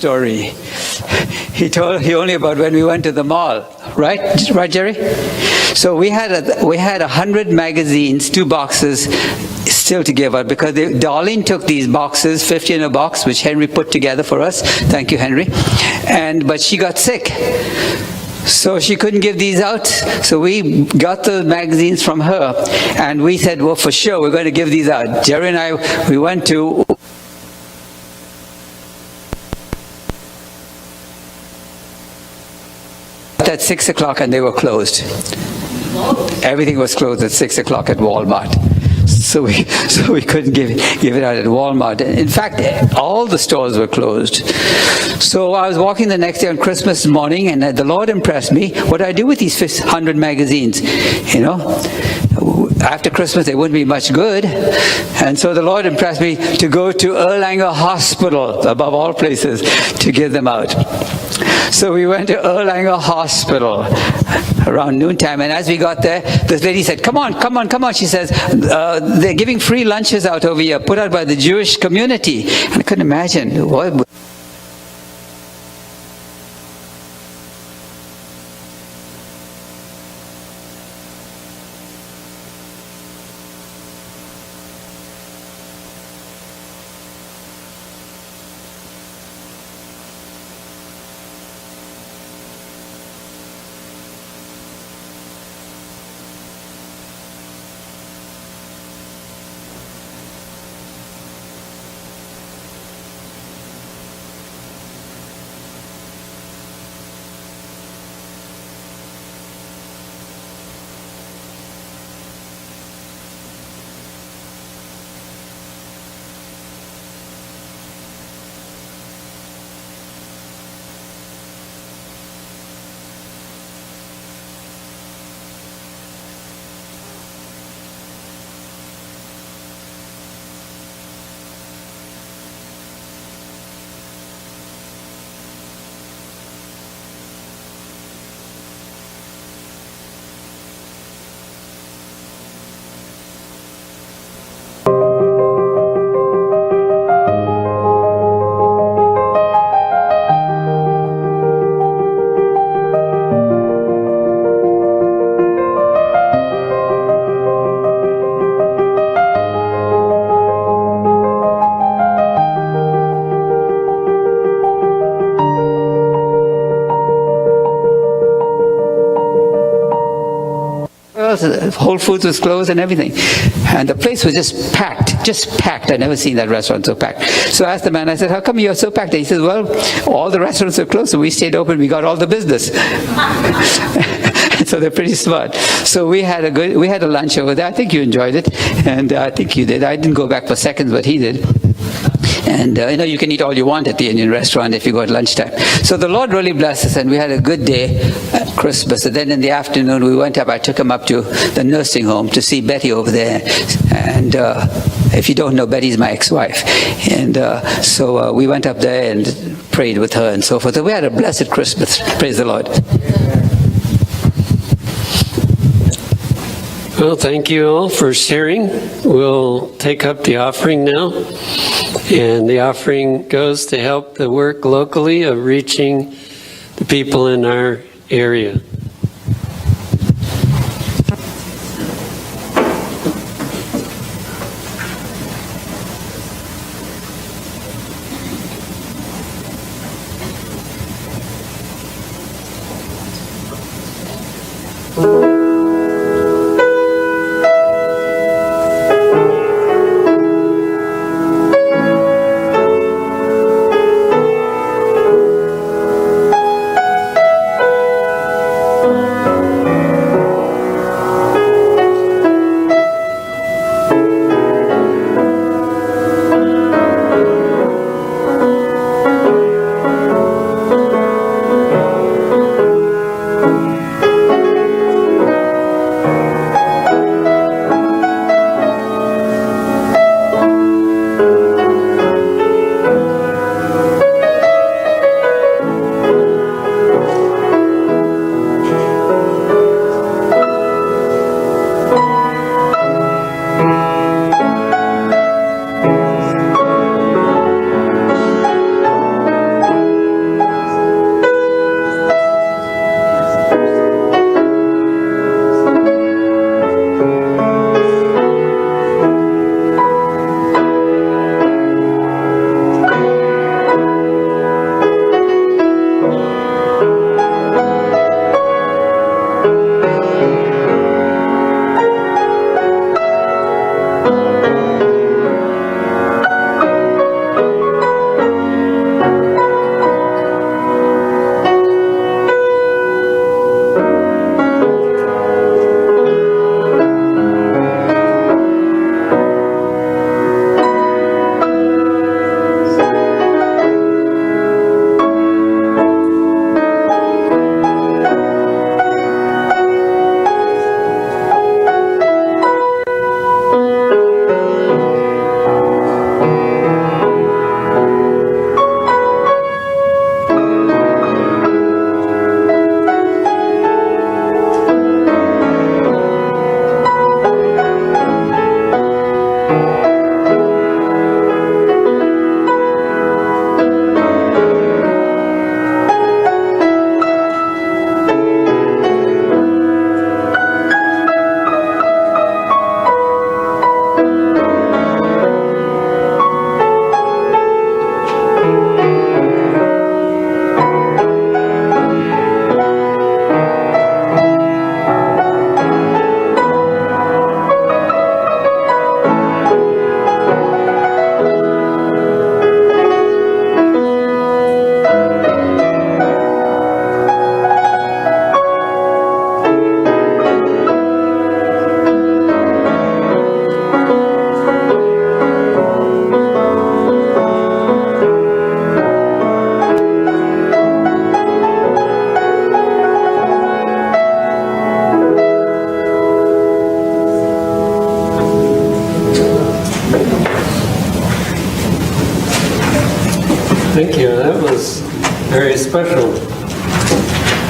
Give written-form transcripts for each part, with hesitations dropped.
story. He only about when we went to the mall, right, Jerry? So we had 100 magazines, 2 boxes still to give out, because Darlene took these boxes, 50 in a box, which Henry put together for us. Thank you, Henry. But she got sick, so she couldn't give these out. So we got the magazines from her, and we said, well, for sure, we're going to give these out. Jerry and I, we went to at 6 o'clock, and they were closed. Everything was closed at 6 o'clock at Walmart. So we couldn't give it out at Walmart. In fact, all the stores were closed. So I was walking the next day on Christmas morning, and the Lord impressed me. What do I do with these 100 magazines? You know, after Christmas, they wouldn't be much good. And so the Lord impressed me to go to Erlanger Hospital, above all places, to give them out. So we went to Erlanger Hospital around noontime, and as we got there, this lady said, come on. She says, they're giving free lunches out over here, put out by the Jewish community. And I couldn't imagine. What? Whole Foods was closed and everything. And the place was just packed. I'd never seen that restaurant so packed. So I asked the man, I said, how come you're so packed? He says, well, all the restaurants are closed, so we stayed open, we got all the business. So they're pretty smart. So we had a lunch over there. I think you enjoyed it, and I think you did. I didn't go back for seconds, but he did. And you can eat all you want at the Indian restaurant if you go at lunchtime. So the Lord really blessed us, and we had a good day at Christmas. And then in the afternoon, we went up. I took him up to the nursing home to see Betty over there. And if you don't know, Betty's my ex-wife. And so we went up there and prayed with her and so forth. So we had a blessed Christmas. Praise the Lord. Well, thank you all for sharing. We'll take up the offering now. And the offering goes to help the work locally of reaching the people in our area. Thank you. That was very special.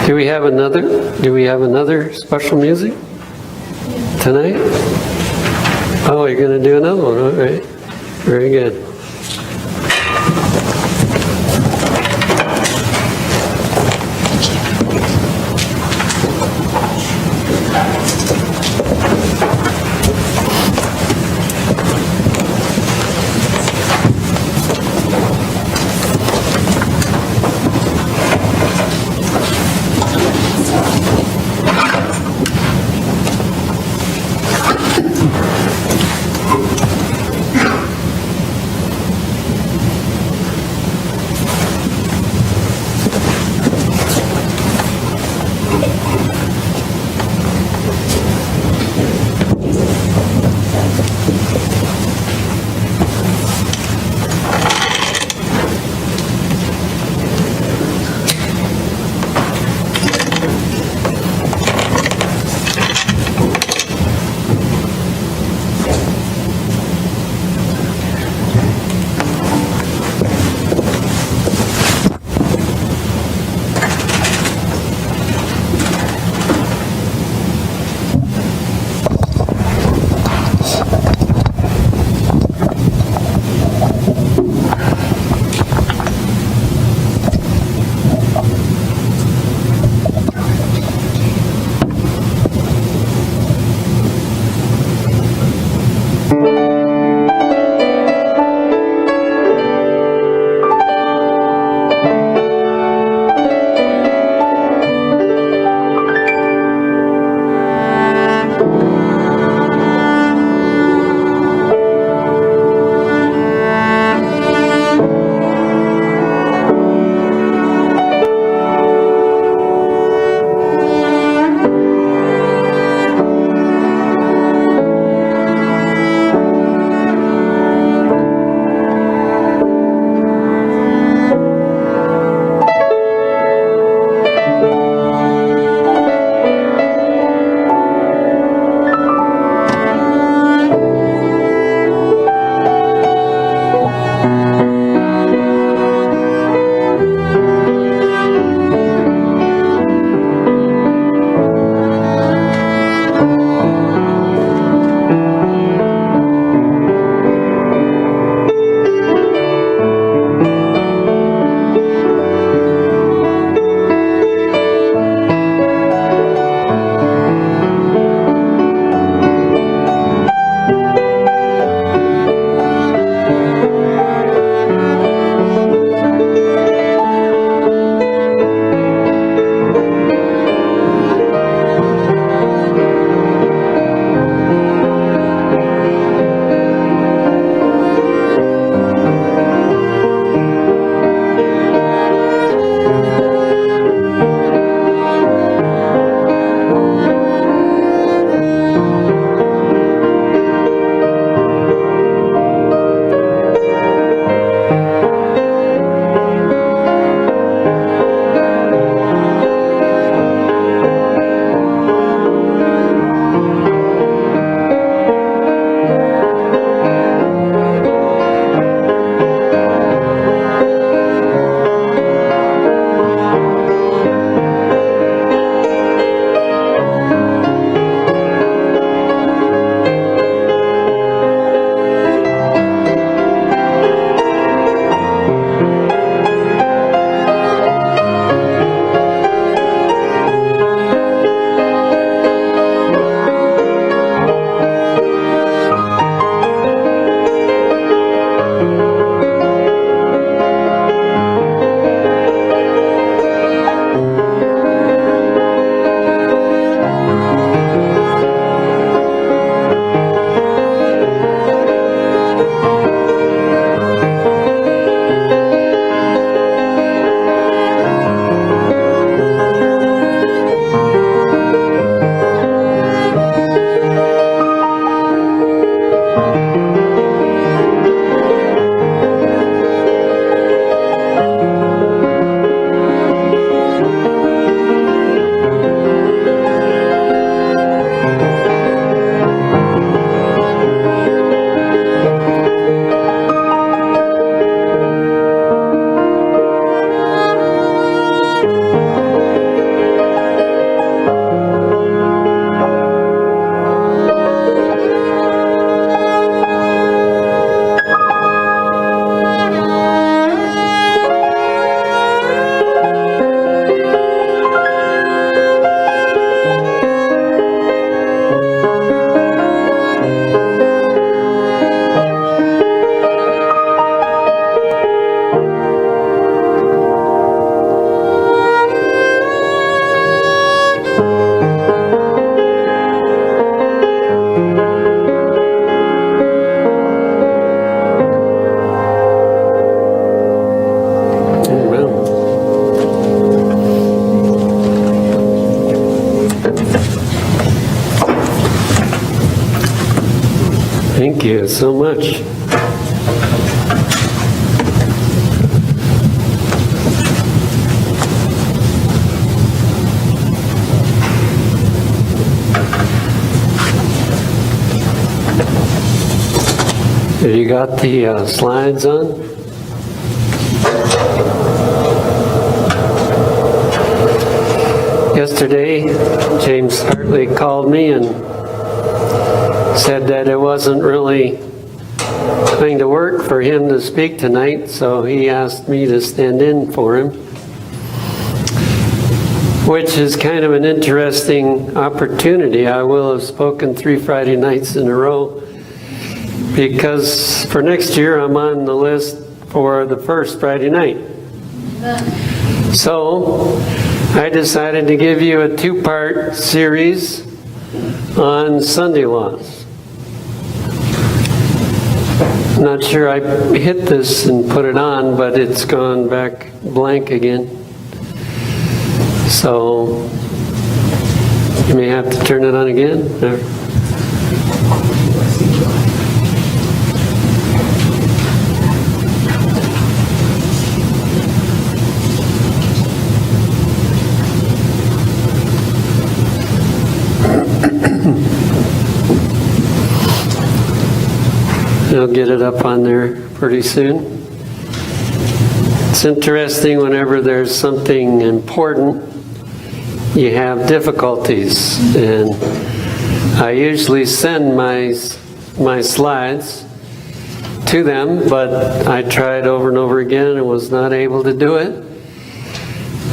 Do we have another special music tonight? Oh, you're going to do another one. All right. Very good. much. Have you got the slides on? Yesterday, James Hartley called me and said that it wasn't really going to work for him to speak tonight, so he asked me to stand in for him, which is kind of an interesting opportunity. I will have spoken 3 Friday nights in a row, because for next year I'm on the list for the first Friday night. So I decided to give you a 2-part series on Sunday laws. I'm not sure I hit this and put it on, but it's gone back blank again. So you may have to turn it on again. I'll get it up on there pretty soon. It's interesting, whenever there's something important, you have difficulties. And I usually send my slides to them, but I tried over and over again and was not able to do it.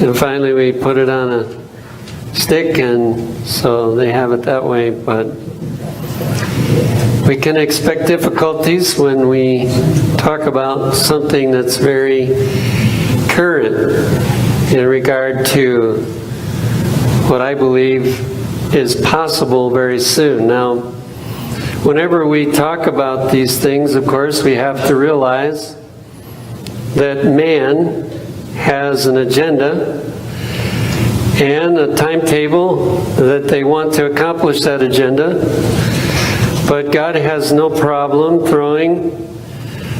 And finally we put it on a stick, and so they have it that way. But we can expect difficulties when we talk about something that's very current in regard to what I believe is possible very soon. Now, whenever we talk about these things, of course, we have to realize that man has an agenda and a timetable that they want to accomplish that agenda. But God has no problem throwing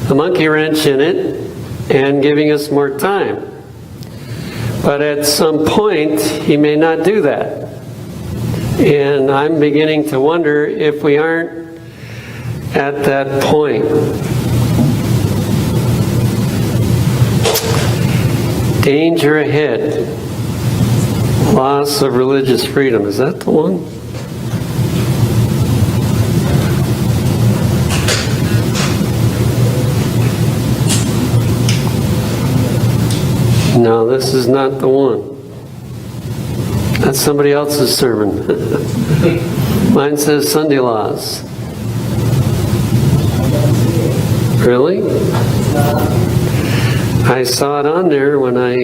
a monkey wrench in it and giving us more time. But at some point, He may not do that. And I'm beginning to wonder if we aren't at that point. Danger ahead. Loss of religious freedom. Is that the one? No, this is not the one. That's somebody else's sermon. Mine says Sunday laws. Really? I saw it on there when I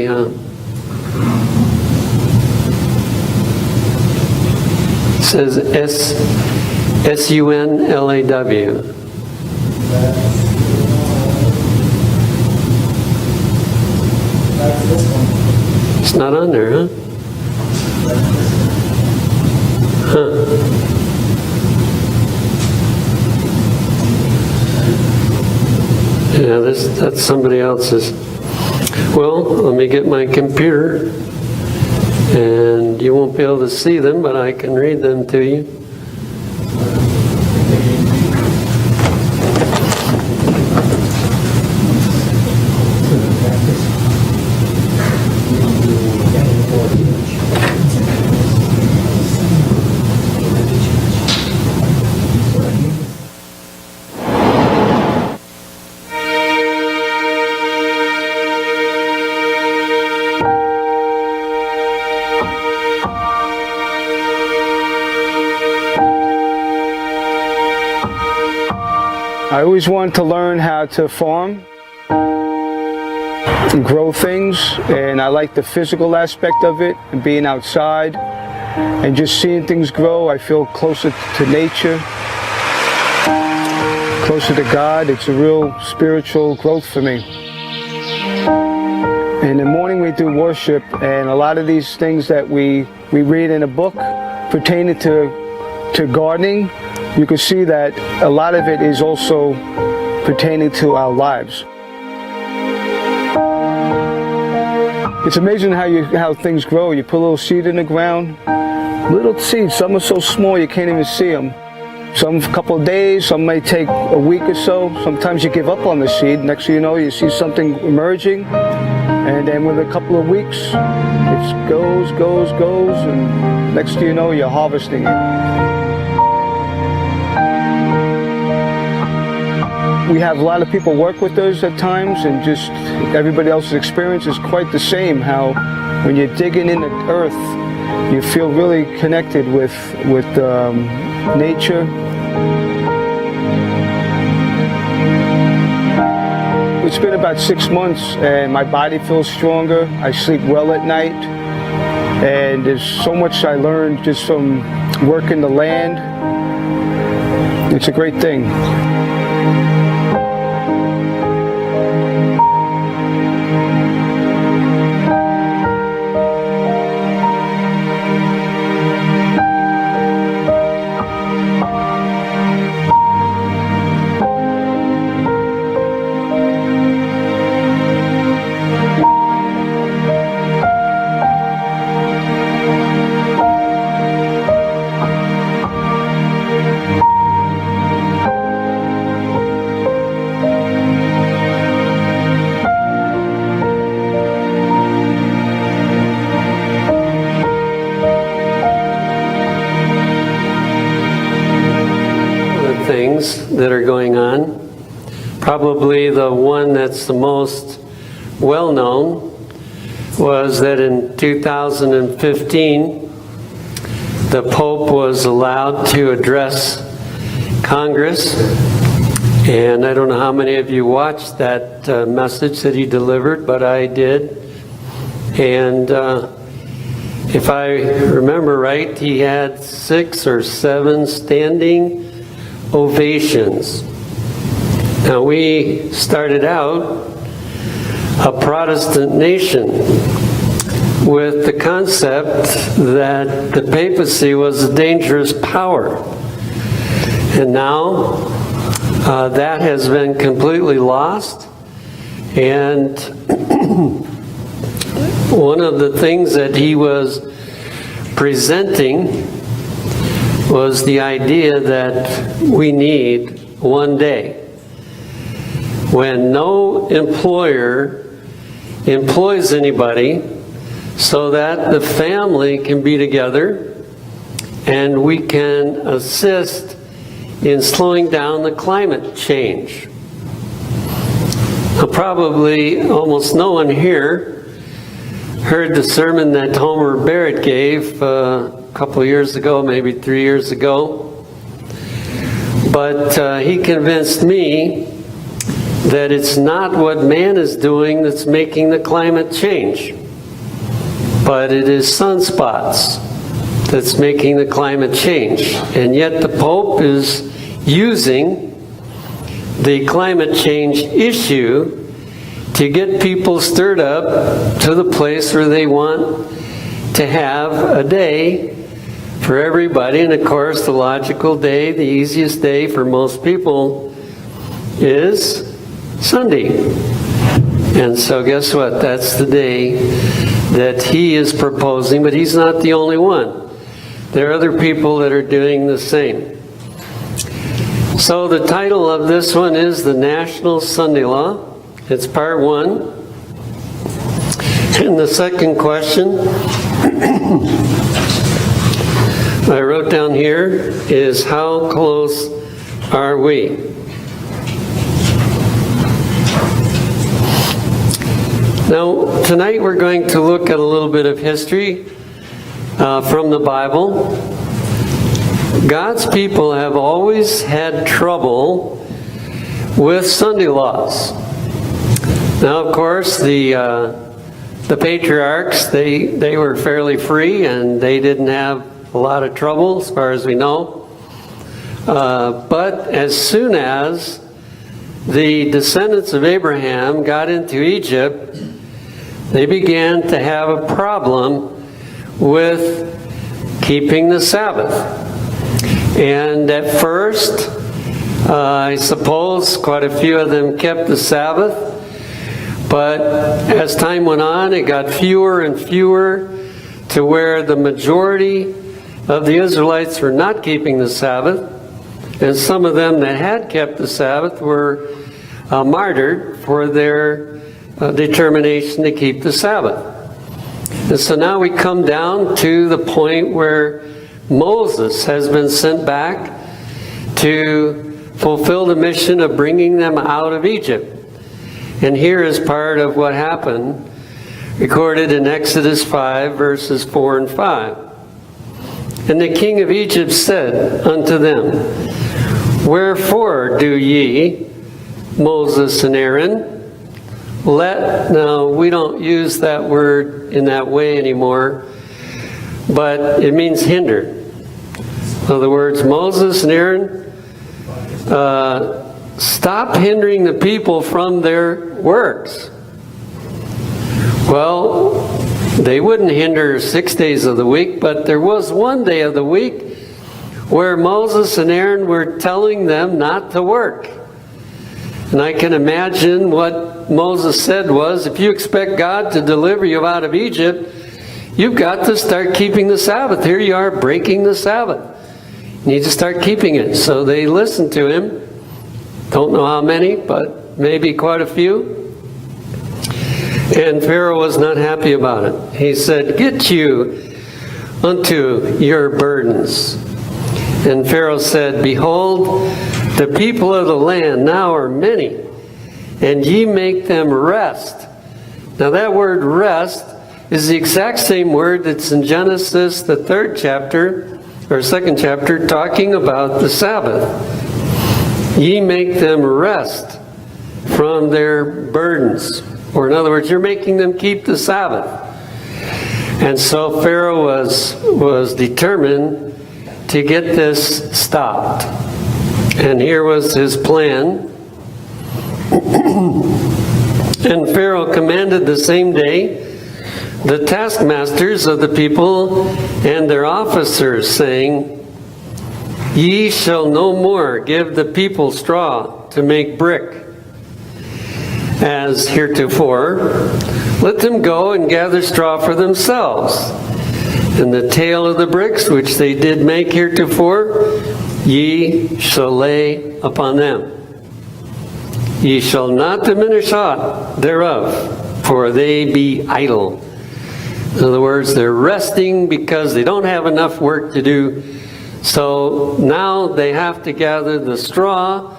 it says SUNLAW. It's not on there, huh? Yeah, that's somebody else's. Well, let me get my computer, and you won't be able to see them, but I can read them to you. I always wanted to learn how to farm and grow things, and I like the physical aspect of it and being outside and just seeing things grow. I feel closer to nature, closer to God. It's a real spiritual growth for me. In the morning we do worship, and a lot of these things that we read in a book pertaining to gardening, you can see that a lot of it is also pertaining to our lives. It's amazing how things grow. You put a little seed in the ground, little seeds. Some are so small you can't even see them. Some a couple of days, some may take a week or so. Sometimes you give up on the seed. Next thing you know, you see something emerging, and then with a couple of weeks, it goes, and next thing you know, you're harvesting it. We have a lot of people work with us at times, and just everybody else's experience is quite the same. How when you're digging in the earth, you feel really connected with nature. It's been about 6 months, and my body feels stronger. I sleep well at night, and there's so much I learned just from working the land. It's a great thing. That are going on. Probably the one that's the most well known was that in 2015 the Pope was allowed to address Congress, and I don't know how many of you watched that message that he delivered, but I did. And if I remember right, he had 6 or 7 standing ovations. Now, we started out a Protestant nation with the concept that the papacy was a dangerous power. And now that has been completely lost. And one of the things that he was presenting was the idea that we need one day when no employer employs anybody so that the family can be together and we can assist in slowing down the climate change. Now, probably almost no one here heard the sermon that Homer Barrett gave a couple of years ago, maybe 3 years ago. But he convinced me that it's not what man is doing that's making the climate change, but it is sunspots that's making the climate change. And yet the Pope is using the climate change issue to get people stirred up to the place where they want to have a day for everybody. And of course, the logical day, the easiest day for most people is Sunday. And so guess what? That's the day that he is proposing, but he's not the only one. There are other people that are doing the same. So the title of this one is the National Sunday Law. It's part 1. And the second question I wrote down here is, how close are we? Now, tonight we're going to look at a little bit of history from the Bible. God's people have always had trouble with Sunday laws. Now, of course, the patriarchs, they were fairly free and they didn't have a lot of trouble as far as we know. But as soon as the descendants of Abraham got into Egypt, they began to have a problem with keeping the Sabbath. And at first, I suppose quite a few of them kept the Sabbath, but as time went on, it got fewer and fewer to where the majority of the Israelites were not keeping the Sabbath, and some of them that had kept the Sabbath were martyred for their determination to keep the Sabbath. And so now we come down to the point where Moses has been sent back to fulfill the mission of bringing them out of Egypt. And here is part of what happened, recorded in Exodus 5, verses 4 and 5. And the king of Egypt said unto them, Wherefore do ye, Moses and Aaron, now we don't use that word in that way anymore, but it means hinder. In other words, Moses and Aaron, stop hindering the people from their works. Well, they wouldn't hinder 6 days of the week, but there was one day of the week where Moses and Aaron were telling them not to work. And I can imagine what Moses said was, if you expect God to deliver you out of Egypt, you've got to start keeping the Sabbath. Here you are breaking the Sabbath. You need to start keeping it. So they listened to him. Don't know how many, but maybe quite a few. And Pharaoh was not happy about it. He said, Get you unto your burdens. And Pharaoh said, Behold, the people of the land now are many, and ye make them rest. Now that word rest is the exact same word that's in Genesis, the 3rd chapter, or 2nd chapter, talking about the Sabbath. Ye make them rest from their burdens. Or in other words, you're making them keep the Sabbath. And so Pharaoh was determined to get this stopped. And here was his plan. And Pharaoh commanded the same day the taskmasters of the people and their officers, saying, Ye shall no more give the people straw to make brick, as heretofore. Let them go and gather straw for themselves. And the tale of the bricks which they did make heretofore, ye shall lay upon them. Ye shall not diminish aught thereof, for they be idle. In other words, they're resting because they don't have enough work to do. So now they have to gather the straw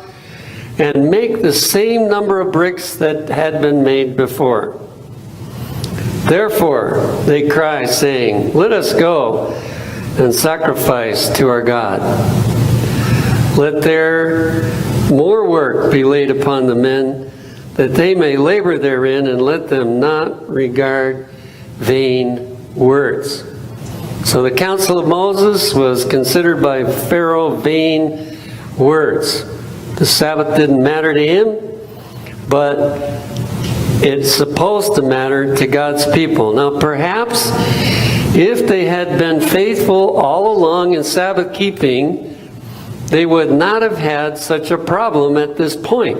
and make the same number of bricks that had been made before. Therefore they cry, saying, Let us go and sacrifice to our God. Let there more work be laid upon the men, that they may labor therein, and let them not regard vain words. So the counsel of Moses was considered by Pharaoh vain words. The Sabbath didn't matter to him, but it's supposed to matter to God's people. Now perhaps if they had been faithful all along in Sabbath keeping, they would not have had such a problem at this point.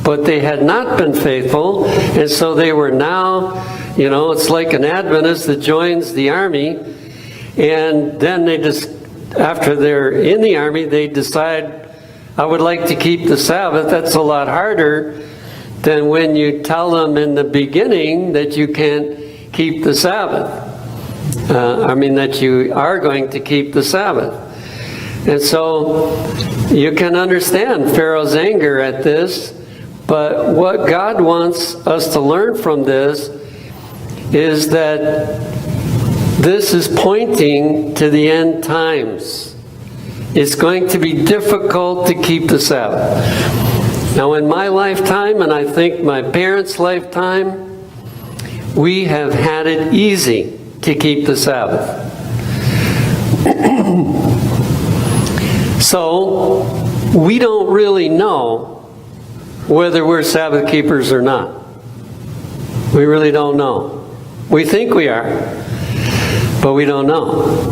But they had not been faithful, and so they were now, it's like an Adventist that joins the army, and then they just, after they're in the army, they decide, I would like to keep the Sabbath. That's a lot harder than when you tell them in the beginning that you can't keep the Sabbath. That you are going to keep the Sabbath. And so you can understand Pharaoh's anger at this, but what God wants us to learn from this is that this is pointing to the end times. It's going to be difficult to keep the Sabbath. Now in my lifetime, and I think my parents' lifetime, we have had it easy to keep the Sabbath. So we don't really know whether we're Sabbath keepers or not. We really don't know. We think we are, but we don't know.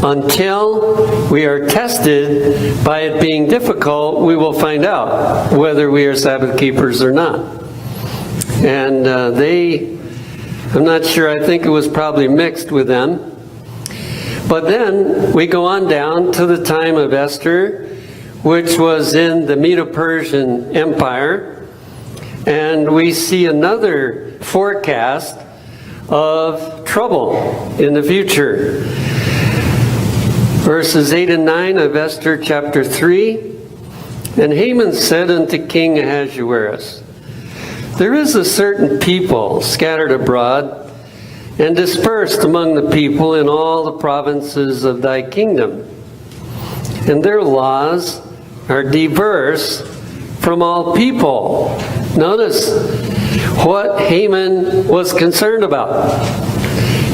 Until we are tested by it being difficult, we will find out whether we are Sabbath keepers or not. And I'm not sure, I think it was probably mixed with them. But then we go on down to the time of Esther, which was in the Medo-Persian Empire, and we see another forecast of trouble in the future. Verses 8 and 9 of Esther chapter 3, "And Haman said unto King Ahasuerus, There is a certain people scattered abroad, and dispersed among the people in all the provinces of thy kingdom. And their laws are diverse from all people." Notice what Haman was concerned about.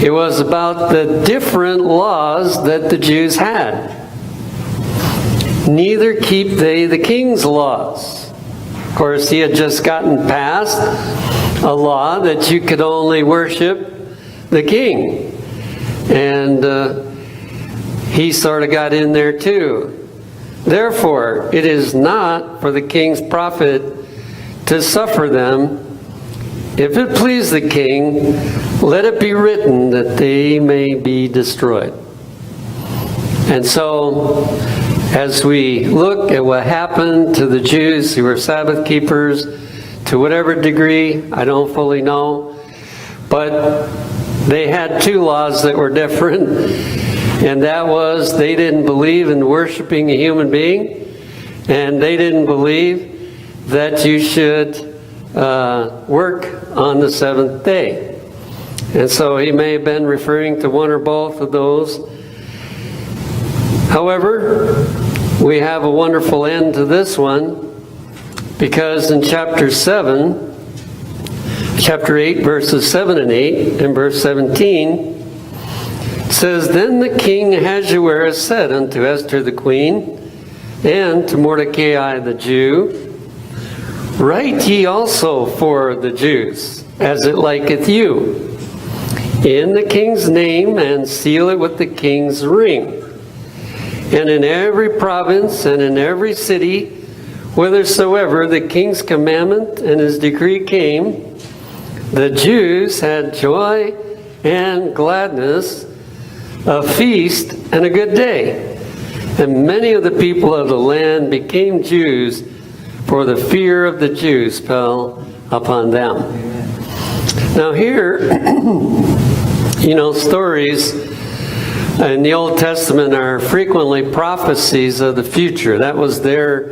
It was about the different laws that the Jews had. Neither keep they the king's laws. Of course, he had just gotten past a law that you could only worship the king. And he sort of got in there too. "Therefore, it is not for the king's profit to suffer them. If it please the king, let it be written that they may be destroyed." And so, as we look at what happened to the Jews who were Sabbath keepers, to whatever degree, I don't fully know, but they had two laws that were different, and that was they didn't believe in worshiping a human being, and they didn't believe that you should work on the seventh day. And so he may have been referring to one or both of those. However, we have a wonderful end to this one, because in chapter 8, verses 7 and 8, and verse 17, it says, "Then the king Ahasuerus said unto Esther the queen, and to Mordecai the Jew, Write ye also for the Jews, as it liketh you, in the king's name, and seal it with the king's ring. And in every province and in every city, whithersoever the king's commandment and his decree came, the Jews had joy and gladness, a feast and a good day. And many of the people of the land became Jews, for the fear of the Jews fell upon them." Now here, stories in the Old Testament are frequently prophecies of the future. That was their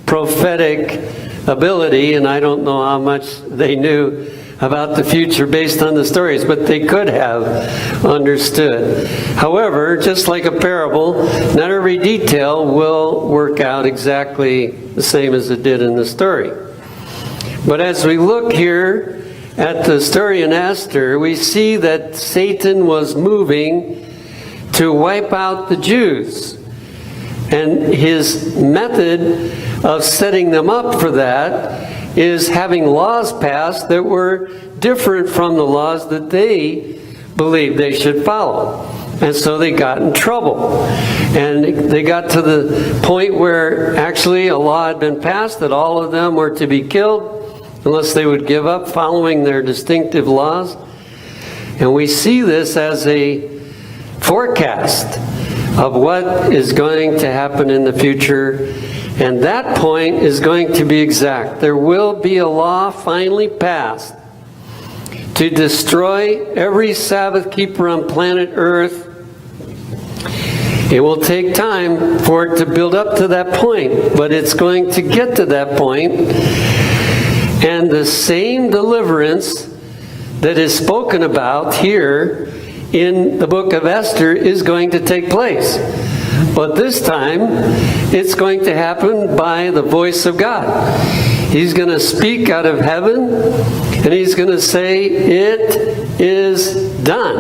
prophetic ability, and I don't know how much they knew about the future based on the stories, but they could have understood. However, just like a parable, not every detail will work out exactly the same as it did in the story. But as we look here at the story in Esther, we see that Satan was moving to wipe out the Jews. And his method of setting them up for that is having laws passed that were different from the laws that they believed they should follow. And so they got in trouble. And they got to the point where actually a law had been passed that all of them were to be killed unless they would give up following their distinctive laws. And we see this as a forecast of what is going to happen in the future. And that point is going to be exact. There will be a law finally passed to destroy every Sabbath keeper on planet Earth. It will take time for it to build up to that point, but it's going to get to that point. And the same deliverance that is spoken about here in the book of Esther is going to take place. But this time, it's going to happen by the voice of God. He's going to speak out of heaven, and he's going to say, "It is done."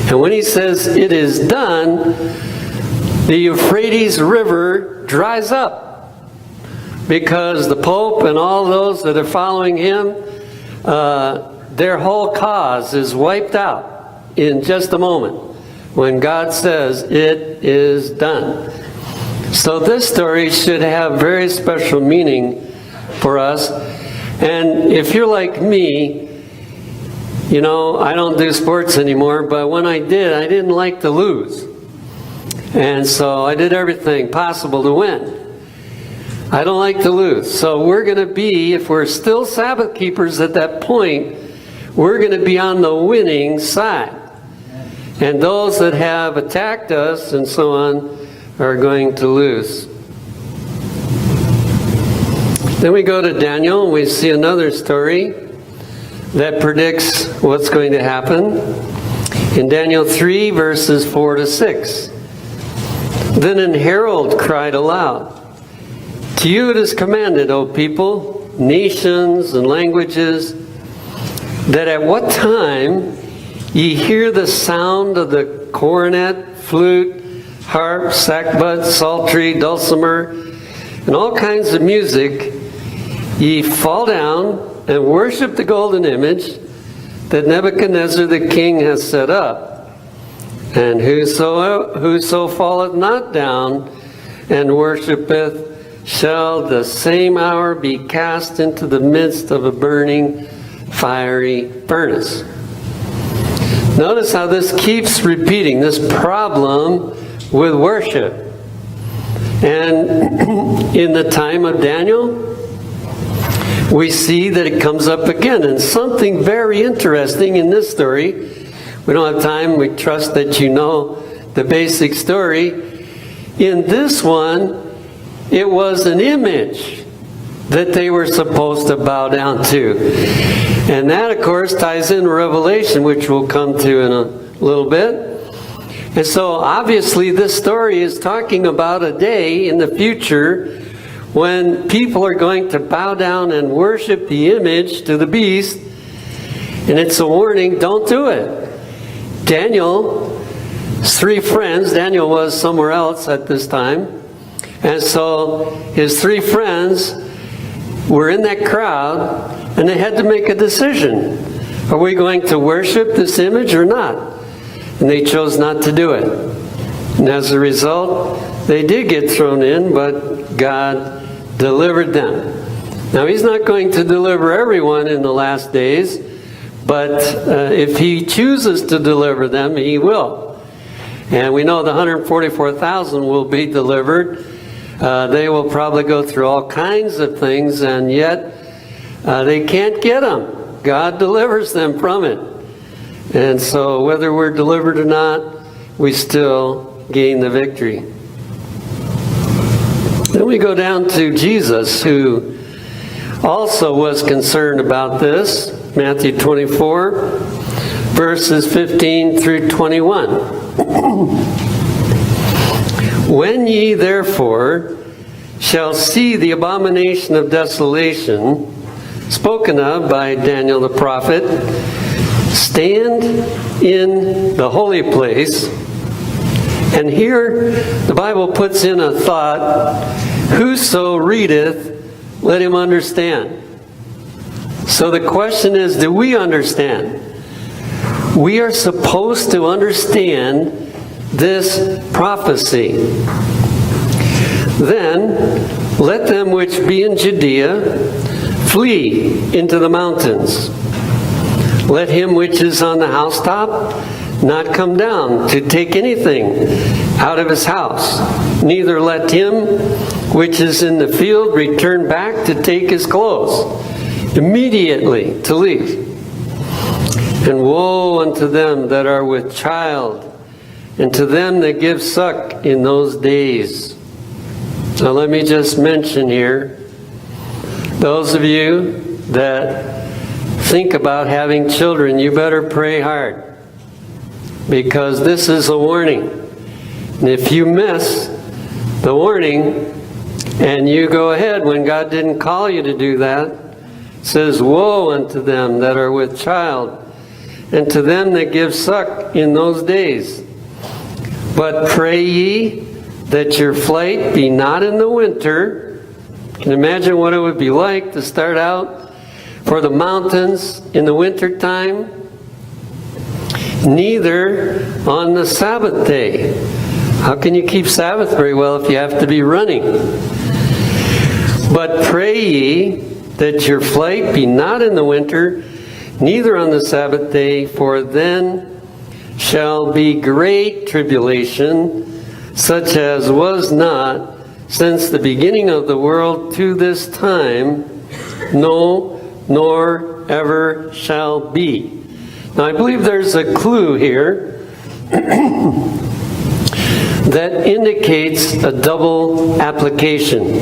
And when he says, "It is done," the Euphrates River dries up, because the Pope and all those that are following him, their whole cause is wiped out in just a moment when God says it is done. So this story should have very special meaning for us. And if you're like me, you know, I don't do sports anymore, but when I did, I didn't like to lose. And so I did everything possible to win. I don't like to lose. So we're going to be, if we're still Sabbath keepers at that point, we're going to be on the winning side. And those that have attacked us and so on are going to lose. Then we go to Daniel and we see another story that predicts what's going to happen. In Daniel 3, verses 4 to 6. Then an herald cried aloud, "To you it is commanded, O people, nations and languages, that at what time ye hear the sound of the cornet, flute, harp, sackbut, psaltery, dulcimer, and all kinds of music, ye fall down and worship the golden image that Nebuchadnezzar the king has set up. And whoso falleth not down and worshipeth shall the same hour be cast into the midst of a burning fiery furnace." Notice how this keeps repeating, this problem with worship. And in the time of Daniel, we see that it comes up again. And something very interesting in this story, we don't have time, we trust that you know the basic story. In this one, it was an image that they were supposed to bow down to. And that, of course, ties in Revelation, which we'll come to in a little bit. And so, obviously, this story is talking about a day in the future when people are going to bow down and worship the image to the beast. And it's a warning, don't do it. Daniel's three friends, Daniel was somewhere else at this time, and so his three friends were in that crowd, and they had to make a decision. Are we going to worship this image or not? And they chose not to do it. And as a result, they did get thrown in, but God delivered them. Now, He's not going to deliver everyone in the last days, but if He chooses to deliver them, He will. And we know the 144,000 will be delivered. They will probably go through all kinds of things, and yet they can't get them. God delivers them from it. And so whether we're delivered or not, we still gain the victory. Then we go down to Jesus, who also was concerned about this. Matthew 24, verses 15 through 21. "When ye therefore shall see the abomination of desolation, spoken of by Daniel the prophet, stand in the holy place," and here the Bible puts in a thought, "Whoso readeth, let him understand." So the question is, do we understand? We are supposed to understand this prophecy. "Then let them which be in Judea flee into the mountains. Let him which is on the housetop not come down to take anything out of his house, neither let him which is in the field return back to take his clothes. Immediately to leave. And woe unto them that are with child, and to them that give suck in those days." Now let me just mention here, those of you that think about having children, you better pray hard, because this is a warning. And if you miss the warning and you go ahead when God didn't call you to do that, it says, "Woe unto them that are with child, and to them that give suck in those days. But pray ye that your flight be not in the winter." Can you imagine what it would be like to start out for the mountains in the winter time? neither on the Sabbath day. How can you keep Sabbath very well if you have to be running? But pray ye that your flight be not in the winter, neither on the Sabbath day, for then shall be great tribulation, such as was not since the beginning of the world to this time, no, nor ever shall be. Now, I believe there's a clue here that indicates a double application.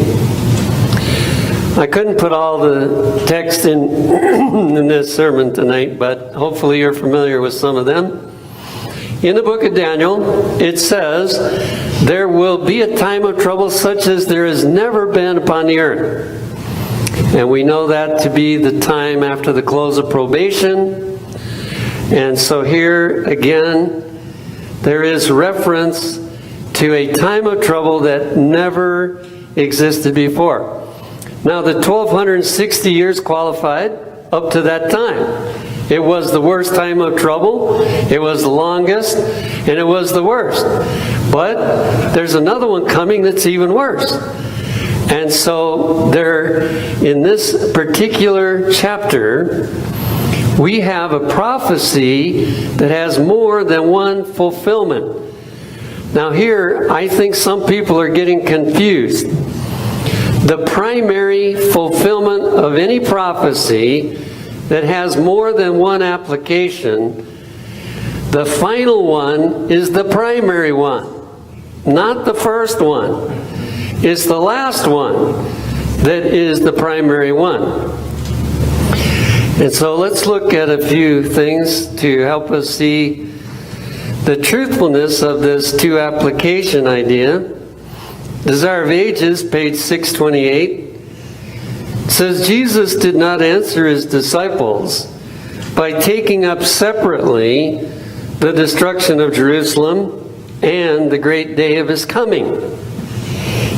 I couldn't put all the text in this sermon tonight, but hopefully you're familiar with some of them. In the book of Daniel, it says, there will be a time of trouble such as there has never been upon the earth. And we know that to be the time after the close of probation. And so here again, there is reference to a time of trouble that never existed before. Now, the 1260 years qualified up to that time. It was the worst time of trouble, it was the longest, and it was the worst. But there's another one coming that's even worse. And so there, in this particular chapter, we have a prophecy that has more than one fulfillment. Now here, I think some people are getting confused. The primary fulfillment of any prophecy that has more than one application, the final one is the primary one, not the first one. It's the last one that is the primary one. And so let's look at a few things to help us see the truthfulness of this two application idea. Desire of Ages, page 628, says Jesus did not answer his disciples by taking up separately the destruction of Jerusalem and the great day of his coming.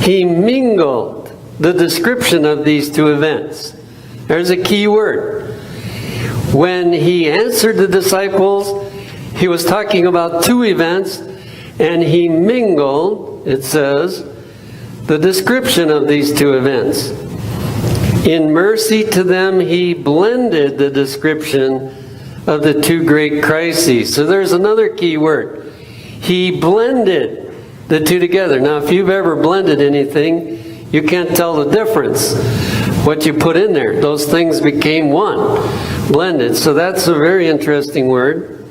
He mingled the description of these two events. There's a key word. When he answered the disciples, he was talking about two events, and he mingled, it says, the description of these two events. In mercy to them, he blended the description of the two great crises. So there's another key word. He blended the two together. Now, if you've ever blended anything, you can't tell the difference. What you put in there, those things became one, blended. So that's a very interesting word.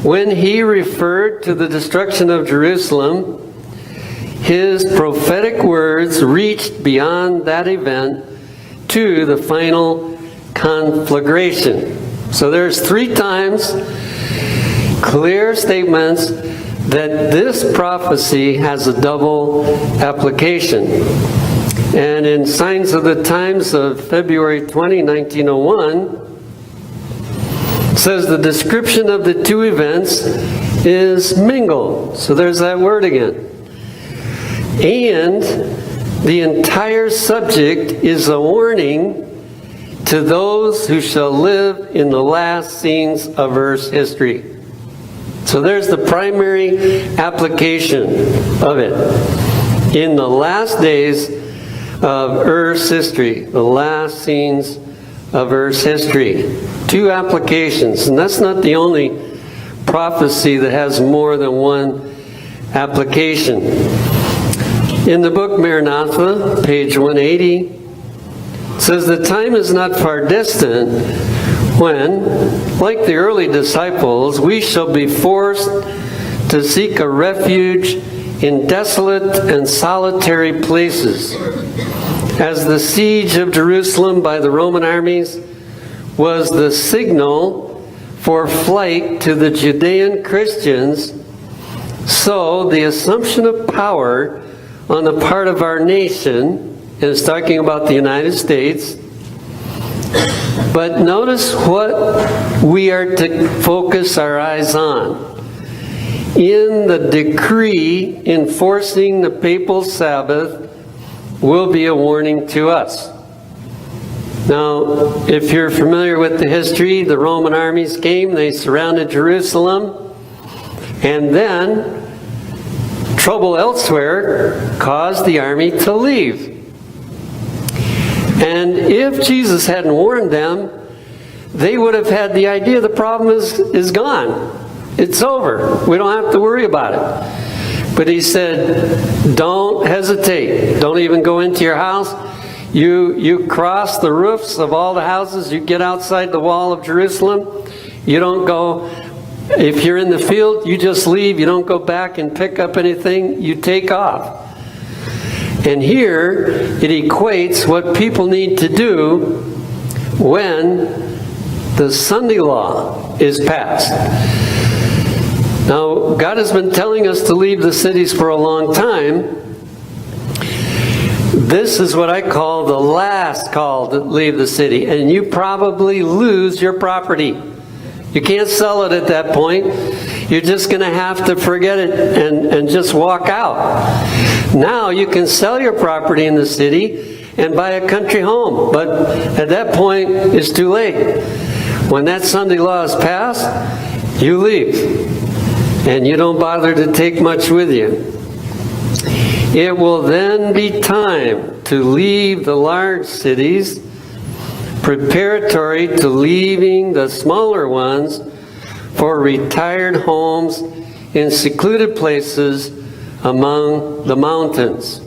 When he referred to the destruction of Jerusalem, his prophetic words reached beyond that event to the final conflagration. So there's three times clear statements that this prophecy has a double application. And in Signs of the Times of February 20, 1901, it says the description of the two events is mingled. So there's that word again. And the entire subject is a warning to those who shall live in the last scenes of Earth's history. So there's the primary application of it. In the last days of Earth's history, the last scenes of Earth's history. Two applications, and that's not the only prophecy that has more than one application. In the book Maranatha, page 180, it says the time is not far distant when, like the early disciples, we shall be forced to seek a refuge in desolate and solitary places. As the siege of Jerusalem by the Roman armies was the signal for flight to the Judean Christians, so the assumption of power on the part of our nation, and it's talking about the United States, but notice what we are to focus our eyes on. In the decree enforcing the papal Sabbath will be a warning to us. Now, if you're familiar with the history, the Roman armies came, they surrounded Jerusalem, and then trouble elsewhere caused the army to leave. And if Jesus hadn't warned them, they would have had the idea the problem is gone. It's over. We don't have to worry about it. But he said, don't hesitate. Don't even go into your house. You cross the roofs of all the houses. You get outside the wall of Jerusalem. You don't go, if you're in the field, you just leave. You don't go back and pick up anything. You take off. And here it equates what people need to do when the Sunday law is passed. Now, God has been telling us to leave the cities for a long time. This is what I call the last call to leave the city, and you probably lose your property. You can't sell it at that point. You're just going to have to forget it and just walk out. Now you can sell your property in the city and buy a country home, but at that point it's too late. When that Sunday law is passed, you leave, and you don't bother to take much with you. It will then be time to leave the large cities, preparatory to leaving the smaller ones for retired homes in secluded places among the mountains.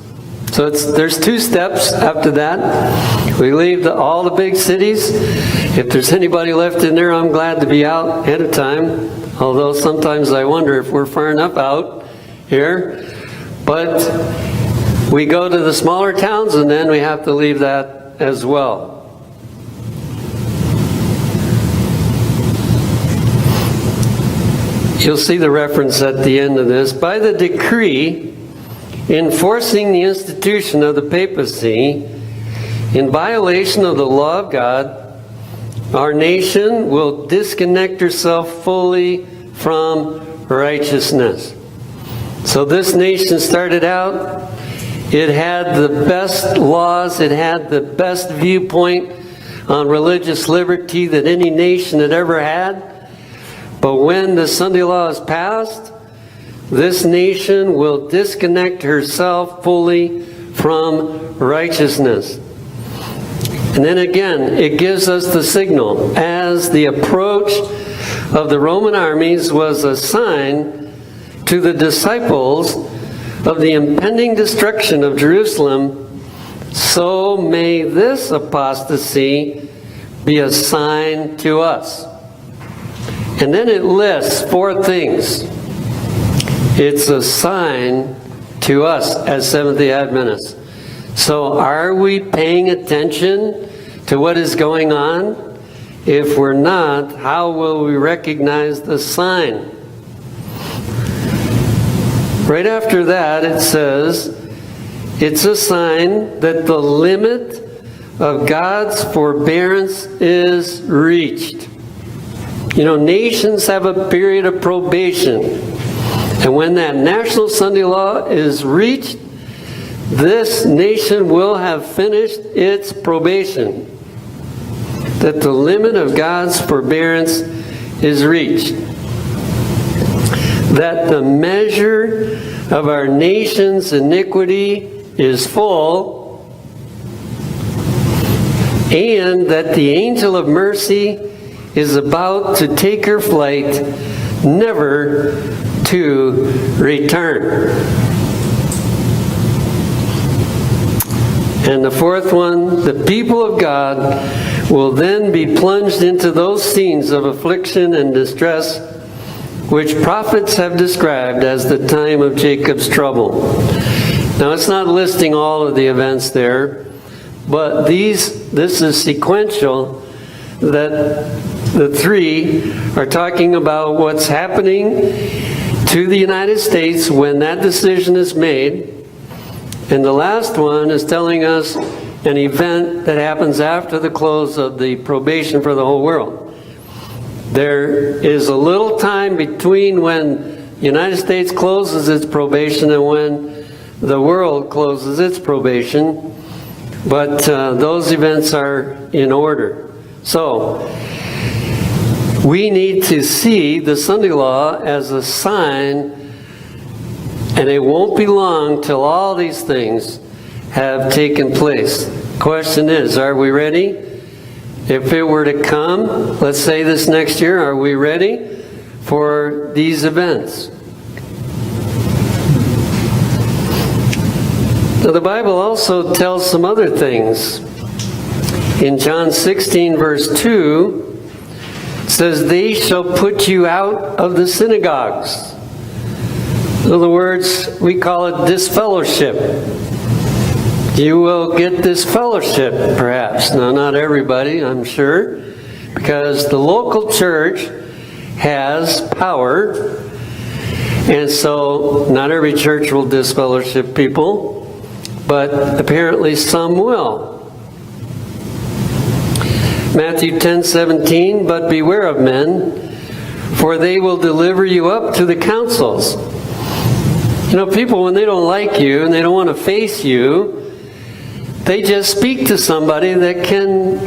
So there's two steps after that. We leave all the big cities. If there's anybody left in there, I'm glad to be out ahead of time. Although sometimes I wonder if we're far enough out here. But we go to the smaller towns, and then we have to leave that as well. You'll see the reference at the end of this. By the decree enforcing the institution of the papacy in violation of the law of God, our nation will disconnect herself fully from righteousness. So this nation started out, it had the best laws, it had the best viewpoint on religious liberty that any nation had ever had. But when the Sunday law is passed, this nation will disconnect herself fully from righteousness. And then again, it gives us the signal. As the approach of the Roman armies was a sign to the disciples of the impending destruction of Jerusalem, so may this apostasy be a sign to us. And then it lists 4 things. It's a sign to us as Seventh-day Adventists. So are we paying attention to what is going on? If we're not, how will we recognize the sign? Right after that, it says, it's a sign that the limit of God's forbearance is reached. You know, nations have a period of probation. And when that national Sunday law is reached, this nation will have finished its probation. That the limit of God's forbearance is reached. That the measure of our nation's iniquity is full. And that the angel of mercy is about to take her flight, never to return. And the 4th one, the people of God will then be plunged into those scenes of affliction and distress which prophets have described as the time of Jacob's trouble. Now, it's not listing all of the events there, but this is sequential, that the 3 are talking about what's happening to the United States when that decision is made. And the last one is telling us an event that happens after the close of the probation for the whole world. There is a little time between when the United States closes its probation and when the world closes its probation. But those events are in order. So, we need to see the Sunday law as a sign, and it won't be long till all these things have taken place. Question is, are we ready? If it were to come, let's say this next year, are we ready for these events? Now, the Bible also tells some other things. In John 16, verse 2, it says, "They shall put you out of the synagogues." In other words, we call it disfellowship. You will get disfellowship, perhaps. Now, not everybody, I'm sure, because the local church has power, and so not every church will disfellowship people. But apparently some will. Matthew 10:17, "But beware of men, for they will deliver you up to the councils." You know, people, when they don't like you and they don't want to face you, they just speak to somebody that can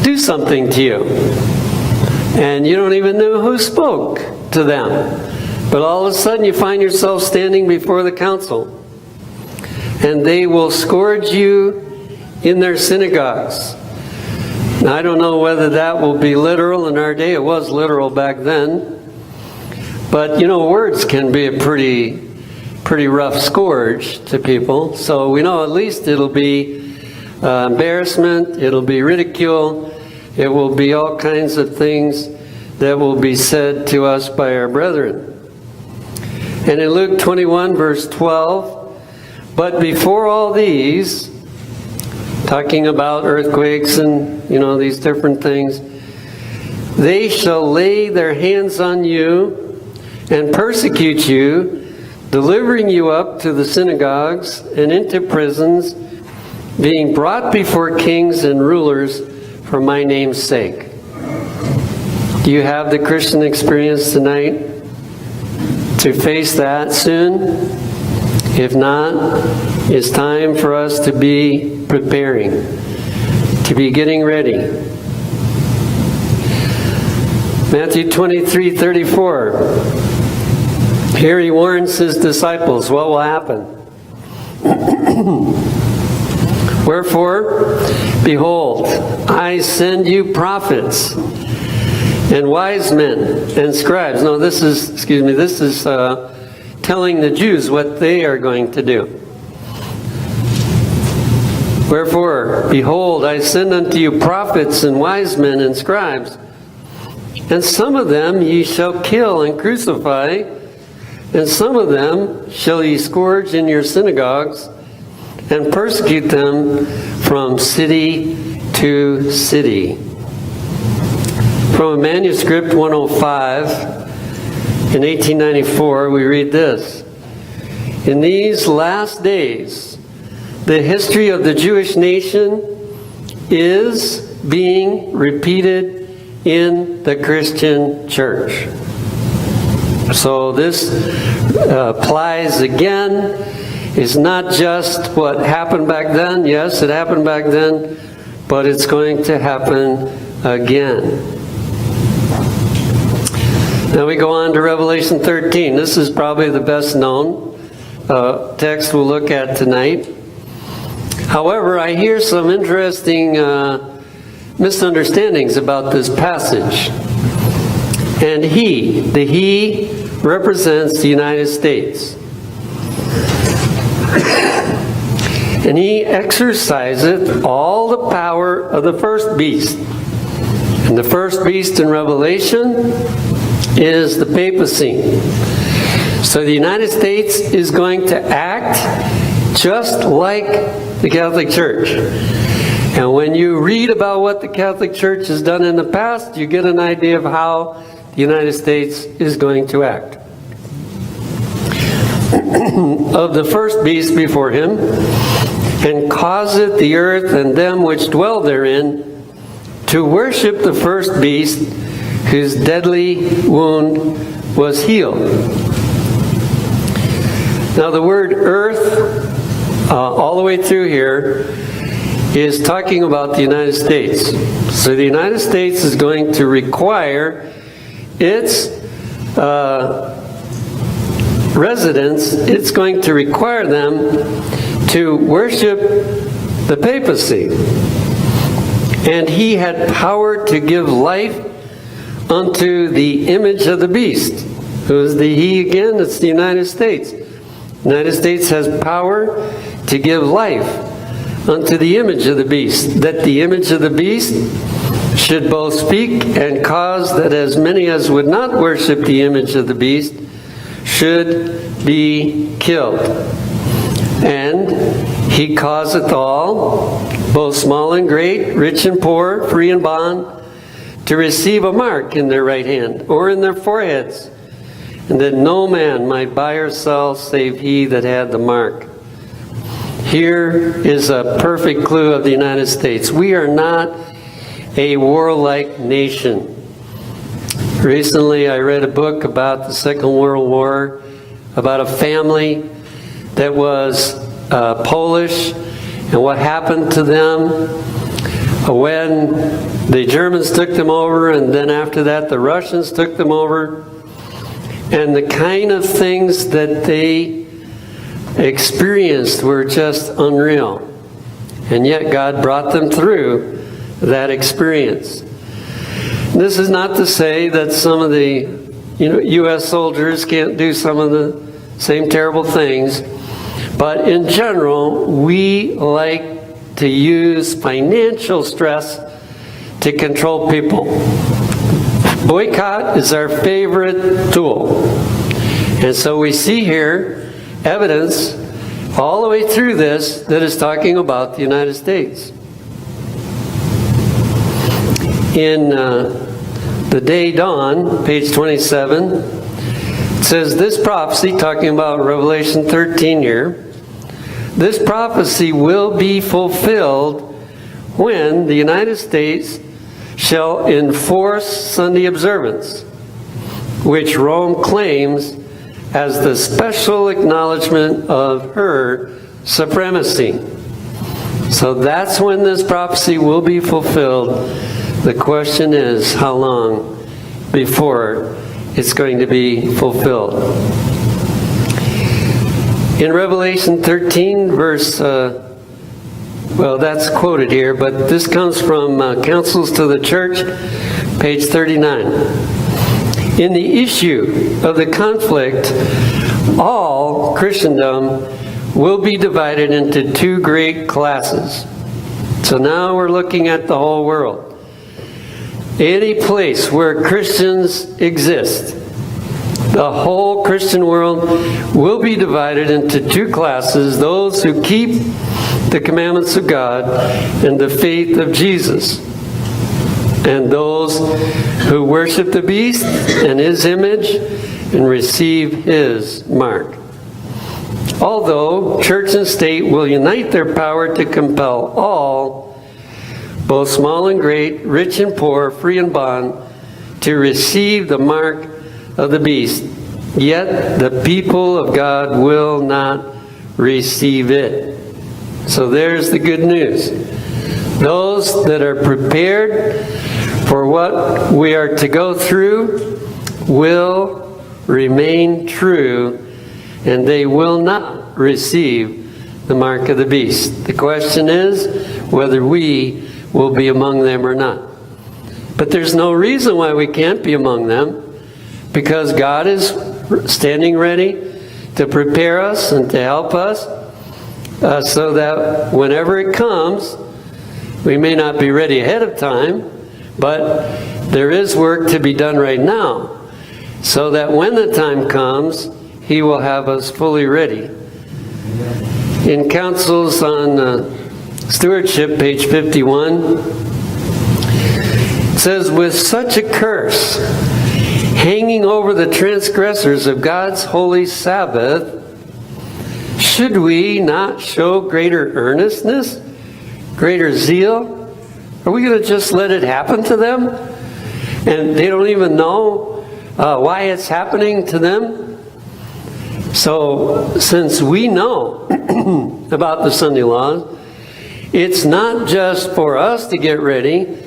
do something to you. And you don't even know who spoke to them. But all of a sudden you find yourself standing before the council. And they will scourge you in their synagogues. Now, I don't know whether that will be literal in our day. It was literal back then. But, you know, words can be a pretty rough scourge to people. So we know at least it'll be embarrassment, it'll be ridicule, it will be all kinds of things that will be said to us by our brethren. And in Luke 21, verse 12, "But before all these," talking about earthquakes and, you know, these different things, "they shall lay their hands on you and persecute you, delivering you up to the synagogues and into prisons, being brought before kings and rulers for my name's sake." Do you have the Christian experience tonight to face that soon? If not, it's time for us to be preparing, to be getting ready. Matthew 23:34. Here he warns his disciples what will happen. "Wherefore, behold, I send you prophets and wise men and scribes." No, this is telling the Jews what they are going to do. "Wherefore, behold, I send unto you prophets and wise men and scribes, and some of them ye shall kill and crucify, and some of them shall ye scourge in your synagogues, and persecute them from city to city." From a manuscript 105, in 1894, we read this: "In these last days, the history of the Jewish nation is being repeated in the Christian church." So this applies again. It's not just what happened back then. Yes, it happened back then, but it's going to happen again. Now we go on to Revelation 13. This is probably the best known text we'll look at tonight. However, I hear some interesting misunderstandings about this passage. And the he represents the United States. "And he exerciseth all the power of the first beast." And the first beast in Revelation is the papacy. So the United States is going to act just like the Catholic Church. And when you read about what the Catholic Church has done in the past, you get an idea of how the United States is going to act. "Of the first beast before him, and causeth the earth and them which dwell therein to worship the first beast, whose deadly wound was healed." Now the word earth, all the way through here, is talking about the United States. So the United States is going to require its residents, it's going to require them to worship the papacy. And he had power to give life unto the image of the beast. Who is the he again? It's the United States. The United States has power to give life unto the image of the beast, that the image of the beast should both speak and cause that as many as would not worship the image of the beast should be killed. And he causeth all, both small and great, rich and poor, free and bond, to receive a mark in their right hand or in their foreheads, and that no man might buy or sell save he that had the mark. Here is a perfect clue of the United States. We are not a warlike nation. Recently I read a book about the Second World War, about a family that was Polish, and what happened to them when the Germans took them over, and then after that the Russians took them over, and the kind of things that they experienced were just unreal. And yet God brought them through that experience. This is not to say that some of the U.S. soldiers can't do some of the same terrible things, but in general, we like to use financial stress to control people. Boycott is our favorite tool. And so we see here evidence all the way through this that is talking about the United States. In The Day Dawn, page 27, it says, this prophecy, talking about Revelation 13 here, this prophecy will be fulfilled when the United States shall enforce Sunday observance, which Rome claims as the special acknowledgement of her supremacy. So that's when this prophecy will be fulfilled. The question is, how long before it's going to be fulfilled? In Revelation 13, verse, well, that's quoted here, but this comes from Counsels to the Church, page 39. In the issue of the conflict, all Christendom will be divided into two great classes. So now we're looking at the whole world. Any place where Christians exist, the whole Christian world will be divided into two classes: those who keep the commandments of God and the faith of Jesus, and those who worship the beast and his image and receive his mark. Although church and state will unite their power to compel all, both small and great, rich and poor, free and bond, to receive the mark of the beast, yet the people of God will not receive it. So there's the good news. Those that are prepared for what we are to go through will remain true, and they will not receive the mark of the beast. The question is whether we will be among them or not. But there's no reason why we can't be among them, because God is standing ready to prepare us and to help us so that whenever it comes, we may not be ready ahead of time, but there is work to be done right now, so that when the time comes, he will have us fully ready. In Counsels on Stewardship, page 51, it says, with such a curse hanging over the transgressors of God's holy Sabbath, should we not show greater earnestness, greater zeal? Are we going to just let it happen to them? And they don't even know why it's happening to them? So, since we know about the Sunday laws, It's not just for us to get ready,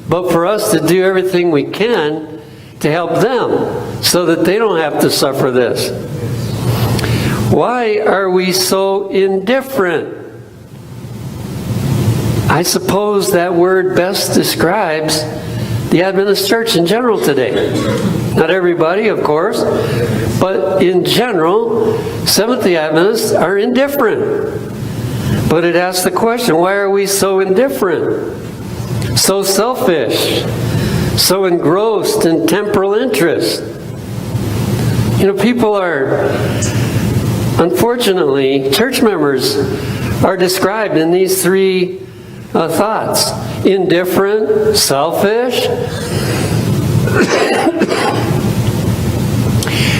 but for us to do everything we can to help them so that they don't have to suffer this. Why are we so indifferent? I suppose that word best describes the Adventist church in general today. Not everybody, of course, but in general, Seventh-day Adventists are indifferent. But it asks the question, why are we so indifferent? So selfish? So engrossed in temporal interest? You know, people are, unfortunately, church members are described in these three thoughts. Indifferent, selfish,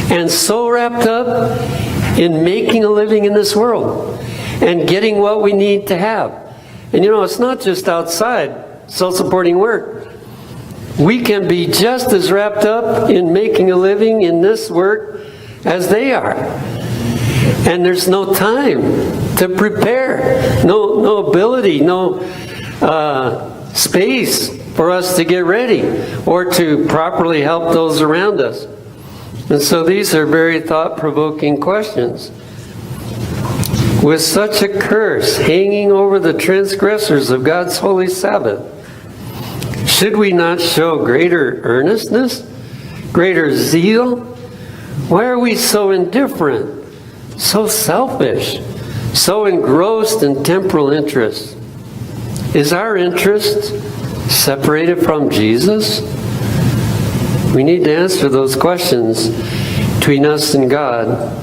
and so wrapped up in making a living in this world and getting what we need to have. And you know, it's not just outside self-supporting work. We can be just as wrapped up in making a living in this work as they are. And there's no time to prepare, no ability, no space for us to get ready or to properly help those around us. And so these are very thought-provoking questions. With such a curse hanging over the transgressors of God's holy Sabbath, should we not show greater earnestness, greater zeal? Why are we so indifferent, so selfish, so engrossed in temporal interests? Is our interest separated from Jesus? We need to answer those questions between us and God.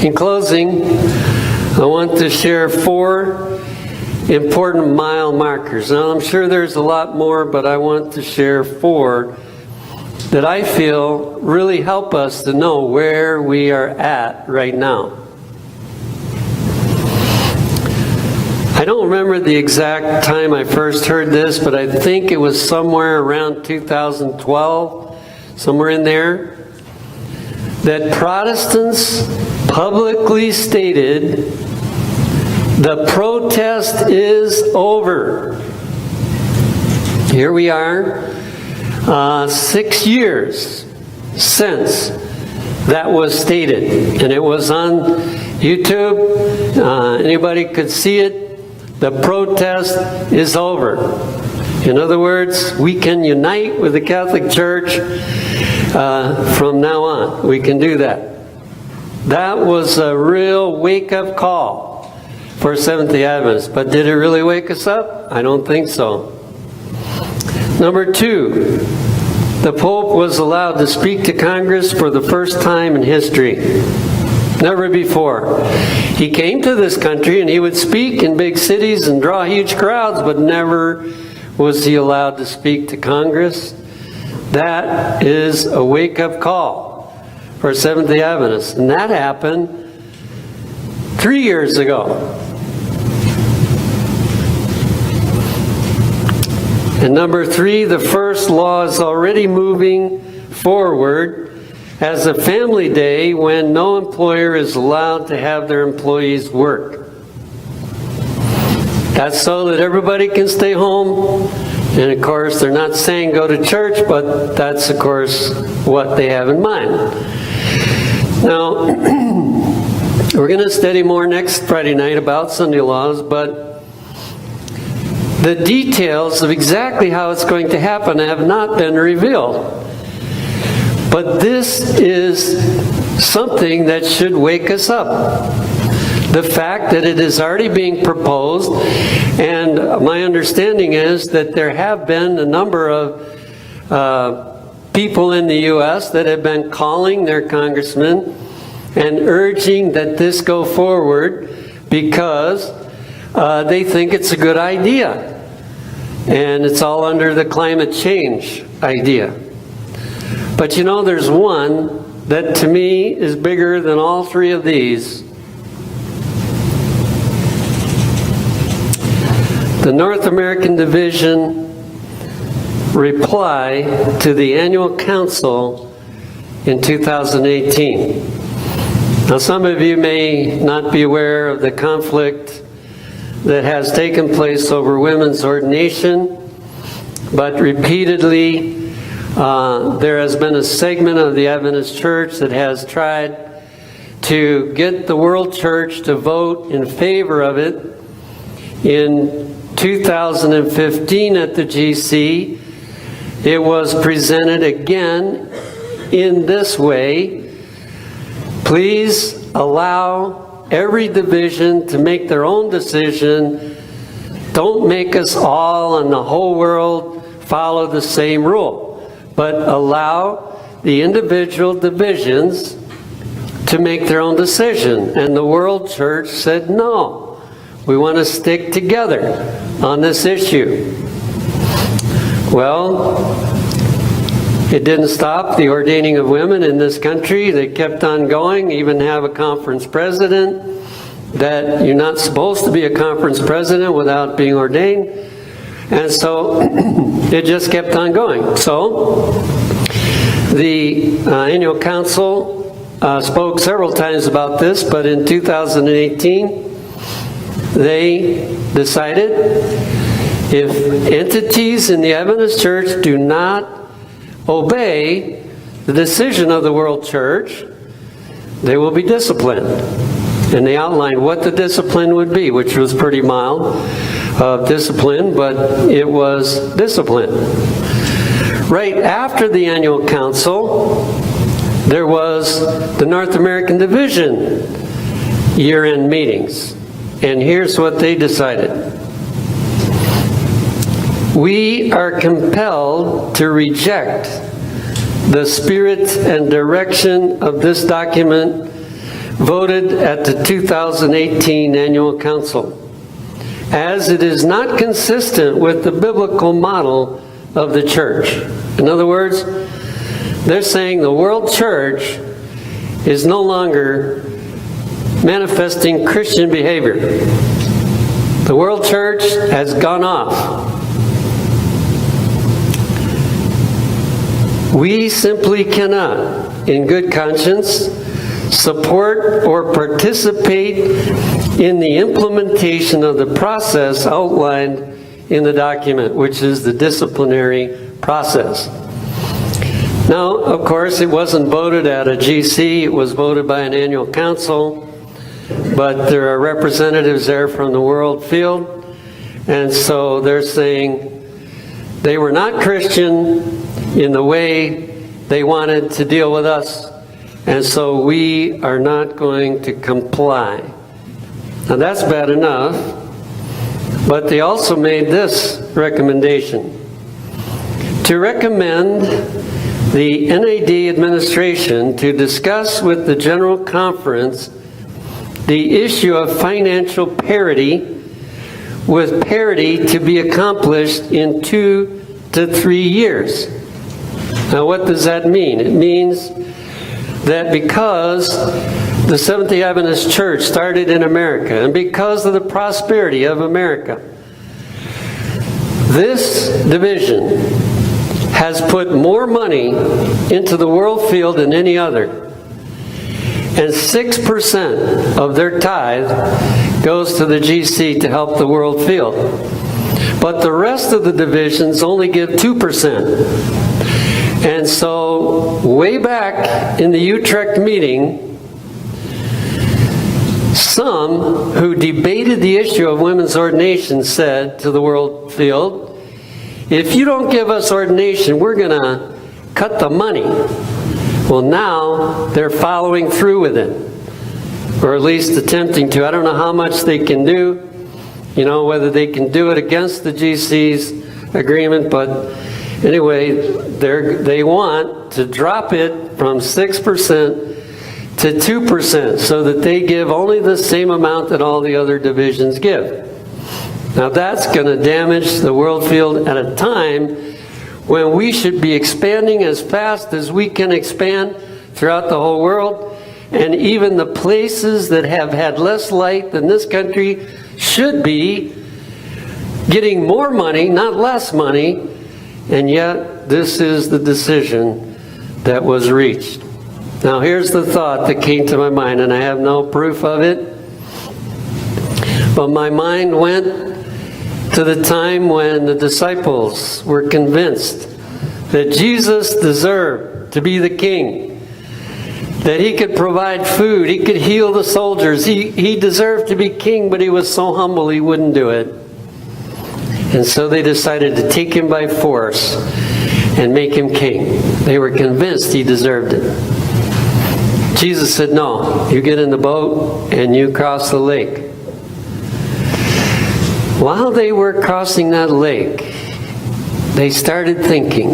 In closing, I want to share 4 important mile markers. Now, I'm sure there's a lot more, but I want to share 4 that I feel really help us to know where we are at right now. I don't remember the exact time I first heard this, but I think it was somewhere around 2012, somewhere in there, that Protestants publicly stated, the protest is over. Here we are, 6 years since that was stated. And it was on YouTube. Anybody could see it. The protest is over. In other words, we can unite with the Catholic Church from now on. We can do that. That was a real wake-up call for Seventh-day Adventists. But did it really wake us up? I don't think so. Number 2, the Pope was allowed to speak to Congress for the first time in history. Never before. He came to this country and he would speak in big cities and draw huge crowds, but never was he allowed to speak to Congress. That is a wake-up call for Seventh-day Adventists. And that happened 3 years ago. And number 3, the first law is already moving forward as a family day when no employer is allowed to have their employees work. That's so that everybody can stay home. And of course, they're not saying go to church, but that's of course what they have in mind. Now, we're going to study more next Friday night about Sunday laws, but the details of exactly how it's going to happen have not been revealed. But this is something that should wake us up. The fact that it is already being proposed, and my understanding is that there have been a number of people in the U.S. that have been calling their congressmen and urging that this go forward because they think it's a good idea. And it's all under the climate change idea. But you know, there's one that to me is bigger than all 3 of these. The North American Division reply to the annual council in 2018. Now, some of you may not be aware of the conflict that has taken place over women's ordination, but repeatedly there has been a segment of the Adventist Church that has tried to get the world church to vote in favor of it. In 2015 at the GC, it was presented again in this way: please allow every division to make their own decision. Don't make us all and the whole world follow the same rule, but allow the individual divisions to make their own decision. And the world church said, no, we want to stick together on this issue. Well, it didn't stop the ordaining of women in this country. They kept on going, even have a conference president, that you're not supposed to be a conference president without being ordained. And so it just kept on going. So the annual council spoke several times about this, but in 2018, they decided if entities in the Adventist Church do not obey the decision of the world church, they will be disciplined. And they outlined what the discipline would be, which was pretty mild discipline, but it was discipline. Right after the annual council, there was the North American Division year-end meetings. And here's what they decided. We are compelled to reject the spirit and direction of this document voted at the 2018 Annual Council, as it is not consistent with the biblical model of the church. In other words, they're saying the world church is no longer manifesting Christian behavior. The world church has gone off. We simply cannot, in good conscience, support or participate in the implementation of the process outlined in the document, which is the disciplinary process. Now, of course, it wasn't voted at a GC, it was voted by an annual council, but there are representatives there from the world field, and so they're saying they were not Christian in the way they wanted to deal with us, and so we are not going to comply. Now that's bad enough, but they also made this recommendation: to recommend the NAD administration to discuss with the General Conference the issue of financial parity, with parity to be accomplished in 2 to 3 years. Now what does that mean? It means that because the Seventh-day Adventist Church started in America, and because of the prosperity of America, this division has put more money into the world field than any other. And 6% of their tithe goes to the GC to help the world field. But the rest of the divisions only give 2%. And so, way back in the Utrecht meeting, some who debated the issue of women's ordination said to the world field, if you don't give us ordination, we're going to cut the money. Well, now they're following through with it, or at least attempting to. I don't know how much they can do, whether they can do it against the GC's agreement, but anyway, they want to drop it from 6% to 2% so that they give only the same amount that all the other divisions give. Now that's going to damage the world field at a time when we should be expanding as fast as we can expand throughout the whole world, and even the places that have had less light than this country should be getting more money, not less money, and yet this is the decision that was reached. Now here's the thought that came to my mind, and I have no proof of it, But my mind went to the time when the disciples were convinced that Jesus deserved to be the king, that he could provide food, he could heal the soldiers, he deserved to be king, but he was so humble he wouldn't do it. And so they decided to take him by force and make him king. They were convinced he deserved it. Jesus said, no, you get in the boat and you cross the lake. While they were crossing that lake, they started thinking,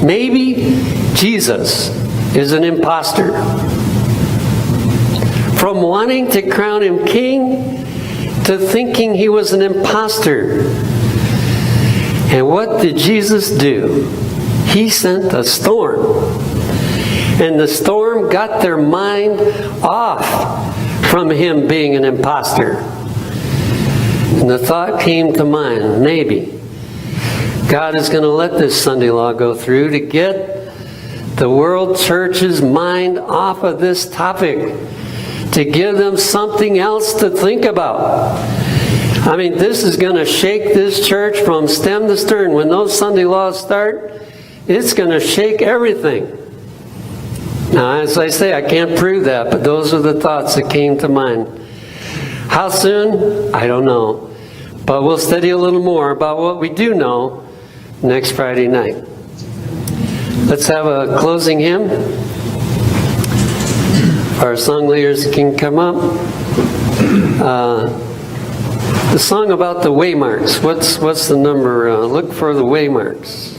maybe Jesus is an imposter. From wanting to crown him king to thinking he was an imposter. And what did Jesus do? He sent a storm. And the storm got their mind off from him being an imposter. And the thought came to mind, maybe God is going to let this Sunday law go through to get the world church's mind off of this topic, to give them something else to think about. I mean, this is going to shake this church from stem to stern. When those Sunday laws start, it's going to shake everything. Now, as I say, I can't prove that, but those are the thoughts that came to mind. How soon? I don't know. But we'll study a little more about what we do know next Friday night. Let's have a closing hymn. Our song leaders can come up. The song about the waymarks. What's the number? Look for the waymarks.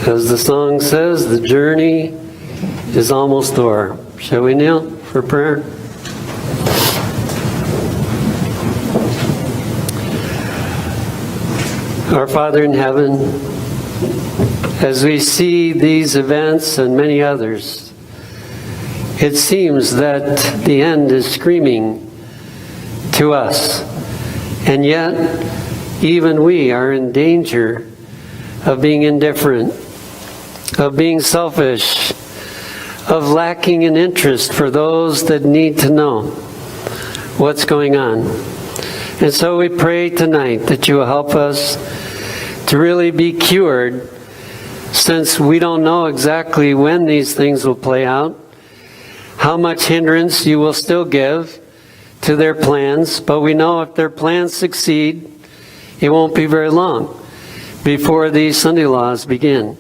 As the song says, the journey is almost o'er. Shall we kneel for prayer? Our Father in heaven, as we see these events and many others, it seems that the end is screaming to us. And yet, even we are in danger of being indifferent, of being selfish, of lacking an interest for those that need to know what's going on. And so we pray tonight that you will help us to really be cured, since we don't know exactly when these things will play out, how much hindrance you will still give to their plans, but we know if their plans succeed, it won't be very long before these Sunday laws begin.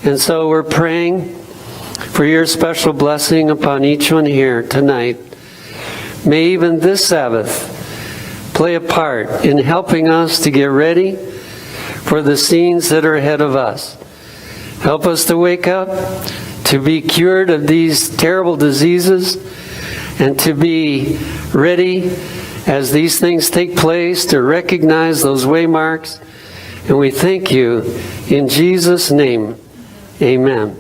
And so we're praying for your special blessing upon each one here tonight. May even this Sabbath play a part in helping us to get ready for the scenes that are ahead of us. Help us to wake up, to be cured of these terrible diseases, and to be ready as these things take place to recognize those waymarks. And we thank you in Jesus' name. Amen.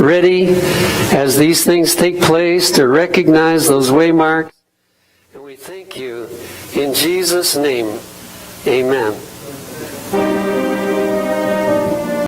Ready as these things take place to recognize those waymarks. And we thank you in Jesus' name. Amen.